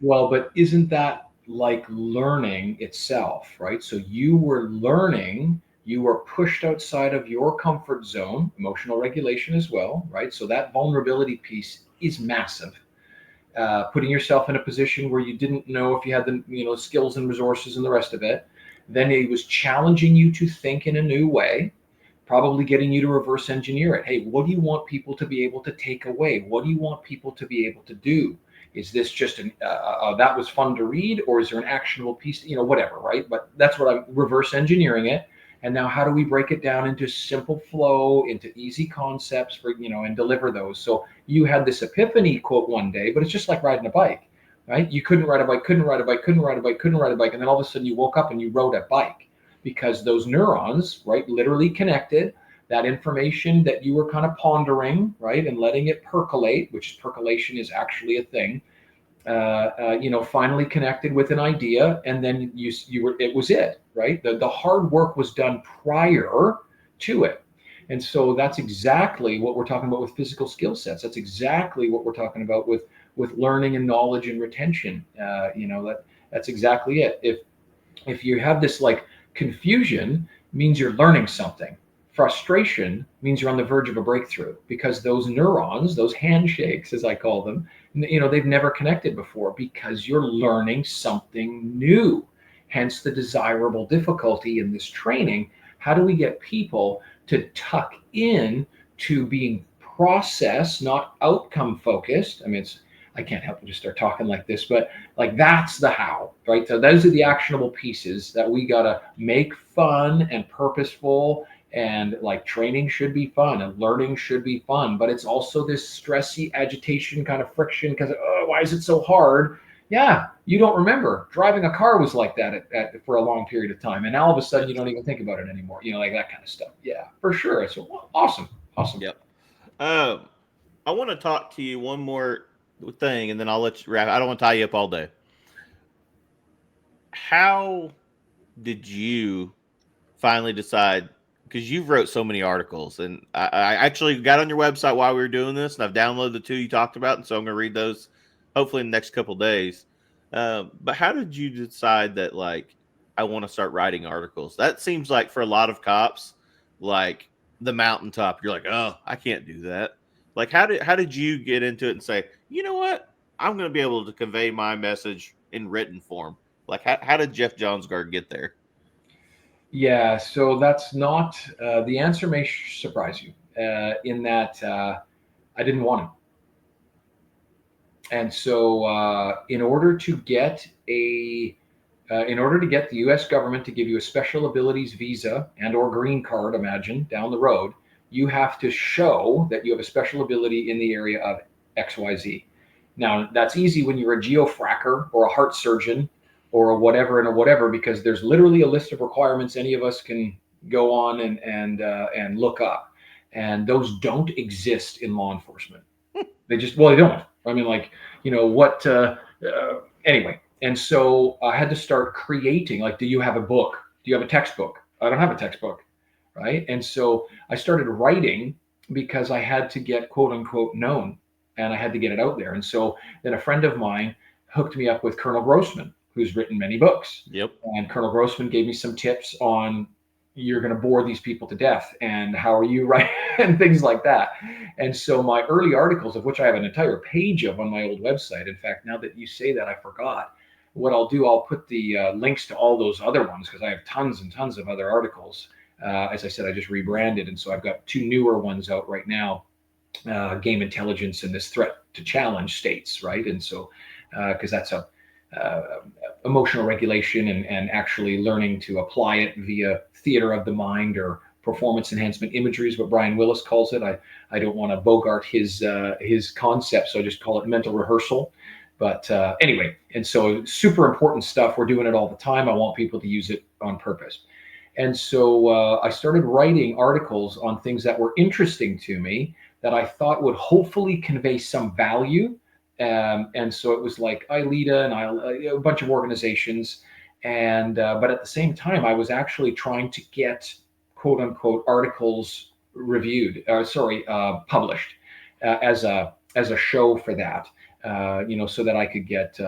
Well, but isn't that like learning itself, right? So you were learning, you were pushed outside of your comfort zone, emotional regulation as well, right? So that vulnerability piece is massive. Putting yourself in a position where you didn't know if you had the skills and resources and the rest of it. Then it was challenging you to think in a new way, probably getting you to reverse engineer it. Hey, what do you want people to be able to take away? What do you want people to be able to do? Is this just that was fun to read, or is there an actionable piece? Whatever, right? But that's what I'm reverse engineering it. And now, how do we break it down into simple flow, into easy concepts for and deliver those? So you had this epiphany quote one day, but it's just like riding a bike, right? You couldn't ride a bike, couldn't ride a bike, couldn't ride a bike, couldn't ride a bike, and then all of a sudden you woke up and you rode a bike because those neurons, right, literally connected. That information that you were kind of pondering, right, and letting it percolate, which percolation is actually a thing, finally connected with an idea, and then it was it, right? The hard work was done prior to it. And so that's exactly what we're talking about with physical skill sets. That's exactly what we're talking about with learning and knowledge and retention. That's exactly it. If you have this like confusion, means you're learning something. Frustration means you're on the verge of a breakthrough, because those neurons, those handshakes, as I call them, they've never connected before, because you're learning something new. Hence the desirable difficulty in this training. How do we get people to tuck in to being process, not outcome focused? I mean, I can't help but just start talking like this, but like that's the how, right? So those are the actionable pieces that we gotta make fun and purposeful. And like training should be fun and learning should be fun, but it's also this stressy agitation kind of friction because, oh, why is it so hard? Yeah, you don't remember driving a car was like that for a long period of time, and now all of a sudden you don't even think about it anymore. Like that kind of stuff. Yeah, for sure. So awesome. Yep. I want to talk to you one more thing, and then I'll let you wrap. I don't want to tie you up all day. How did you finally decide? Because you've wrote so many articles, and I actually got on your website while we were doing this, and I've downloaded the two you talked about, and so I'm going to read those hopefully in the next couple of days. But how did you decide that, like, I want to start writing articles? That seems like for a lot of cops, like the mountaintop. You're like, oh, I can't do that. Like, how did you get into it and say, you know what, I'm going to be able to convey my message in written form? Like, how did Jeff Johnsgaard get there? Yeah, so that's not the answer may surprise you in that I didn't want to. And so in order to get the U.S. government to give you a special abilities visa and or green card, imagine down the road, you have to show that you have a special ability in the area of XYZ. Now, that's easy when you're a geofracker or a heart surgeon or a whatever and a whatever, because there's literally a list of requirements any of us can go on and look up, and those don't exist in law enforcement. They don't. I mean, like, what? Anyway, and so I had to start creating. Like, do you have a book? Do you have a textbook? I don't have a textbook, right? And so I started writing because I had to get quote unquote known, and I had to get it out there. And so then a friend of mine hooked me up with Colonel Grossman, who's written many books. Yep. And Colonel Grossman gave me some tips on, you're going to bore these people to death, and how are you writing and things like that. And so my early articles, of which I have an entire page of on my old website. In fact, now that you say that, I forgot. What I'll do, I'll put the links to all those other ones, because I have tons and tons of other articles. As I said, I just rebranded. And so I've got two newer ones out right now, game intelligence and this threat to challenge states, right? And so, because that's a emotional regulation and actually learning to apply it via theater of the mind or performance enhancement imagery is what Brian Willis calls it. I don't want to bogart his concept, so I just call it mental rehearsal. But anyway, and so super important stuff. We're doing it all the time. I want people to use it on purpose. And so I started writing articles on things that were interesting to me that I thought would hopefully convey some value. And so it was like ILEADA and a bunch of organizations. And but at the same time, I was actually trying to get quote unquote articles reviewed, published as a show for that. So that I could get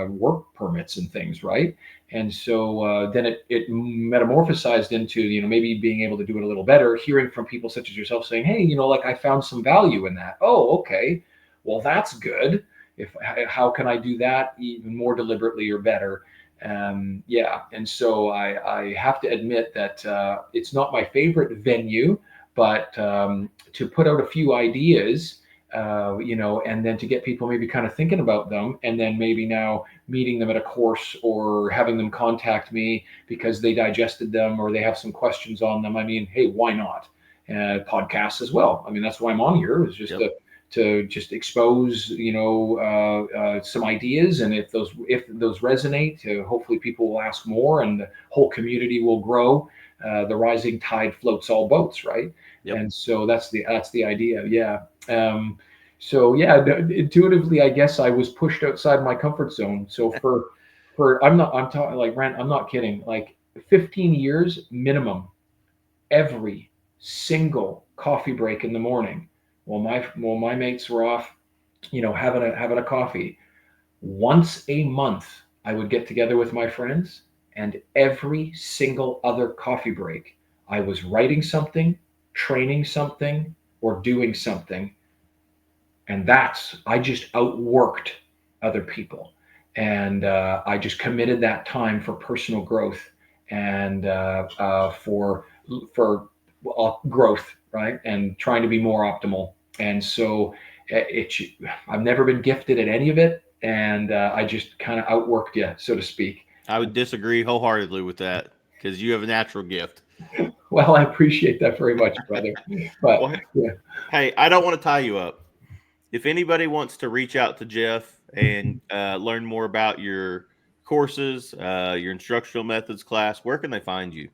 work permits and things, right? And so then it metamorphosized into, maybe being able to do it a little better, hearing from people such as yourself saying, hey, like I found some value in that. Oh, okay. Well, that's good. How can I do that even more deliberately or better? Yeah. And so I have to admit that it's not my favorite venue, but to put out a few ideas, and then to get people maybe kind of thinking about them, and then maybe now meeting them at a course or having them contact me because they digested them or they have some questions on them. I mean, hey, why not? Podcasts as well. I mean, that's why I'm on here, is just to just expose, some ideas, and if those resonate, hopefully people will ask more, and the whole community will grow. The rising tide floats all boats, right? Yep. And so that's the idea. Yeah. So yeah, intuitively, I guess I was pushed outside my comfort zone. So I'm talking like, Brent, I'm not kidding. Like 15 years minimum, every single coffee break in the morning, while my mates were off, having a coffee, once a month, I would get together with my friends, and every single other coffee break, I was writing something, training something, or doing something. And I just outworked other people. And I just committed that time for personal growth and for growth, right? And trying to be more optimal. And so I've never been gifted at any of it. And I just kind of outworked you, so to speak. I would disagree wholeheartedly with that, because you have a natural gift. Well, I appreciate that very much, brother. But well, yeah. Hey, I don't want to tie you up. If anybody wants to reach out to Jeff and learn more about your courses, your instructional methods class, where can they find you?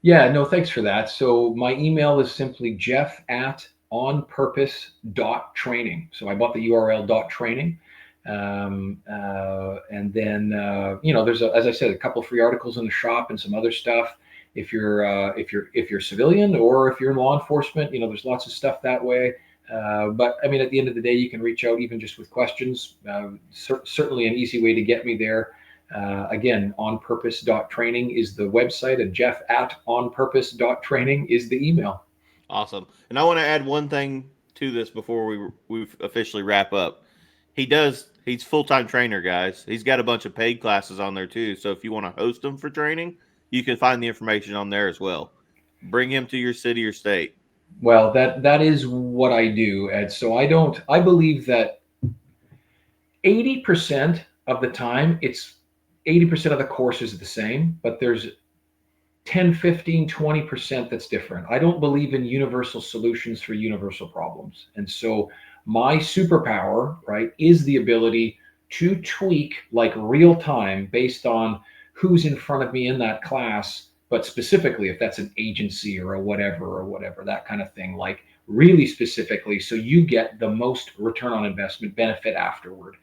Yeah, no, thanks for that. So my email is simply jeff@onpurpose.training. So I bought the URL .training. And then, there's as I said, a couple of free articles in the shop and some other stuff. If you're civilian or if you're in law enforcement, there's lots of stuff that way. But I mean, at the end of the day, you can reach out even just with questions. Certainly an easy way to get me there. Again, onpurpose.training is the website, and jeff@onpurpose.training is the email. Awesome. And I want to add one thing to this before we officially wrap up. He's full-time trainer, guys. He's got a bunch of paid classes on there too. So if you want to host them for training, you can find the information on there as well. Bring him to your city or state. Well, that is what I do, Ed. So I believe that 80% of the time, it's 80% of the course is the same, but there's 10, 15, 20% that's different. I don't believe in universal solutions for universal problems. And so my superpower, right, is the ability to tweak like real time based on who's in front of me in that class, but specifically if that's an agency or a whatever, that kind of thing, like really specifically, so you get the most return on investment benefit afterward.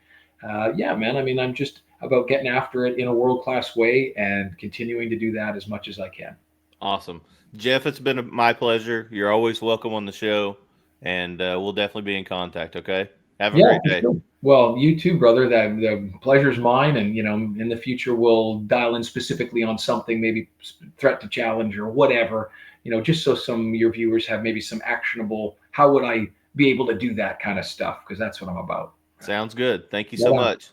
Yeah, man. I mean, I'm just about getting after it in a world-class way and continuing to do that as much as I can. Awesome. Jeff, it's been my pleasure. You're always welcome on the show, and we'll definitely be in contact, okay? Have a great day. Sure. Well, you too, brother. The pleasure's mine. And, in the future, we'll dial in specifically on something, maybe threat to challenge or whatever, just so some of your viewers have maybe some actionable, how would I be able to do that kind of stuff? Because that's what I'm about. Sounds good. Thank you so much.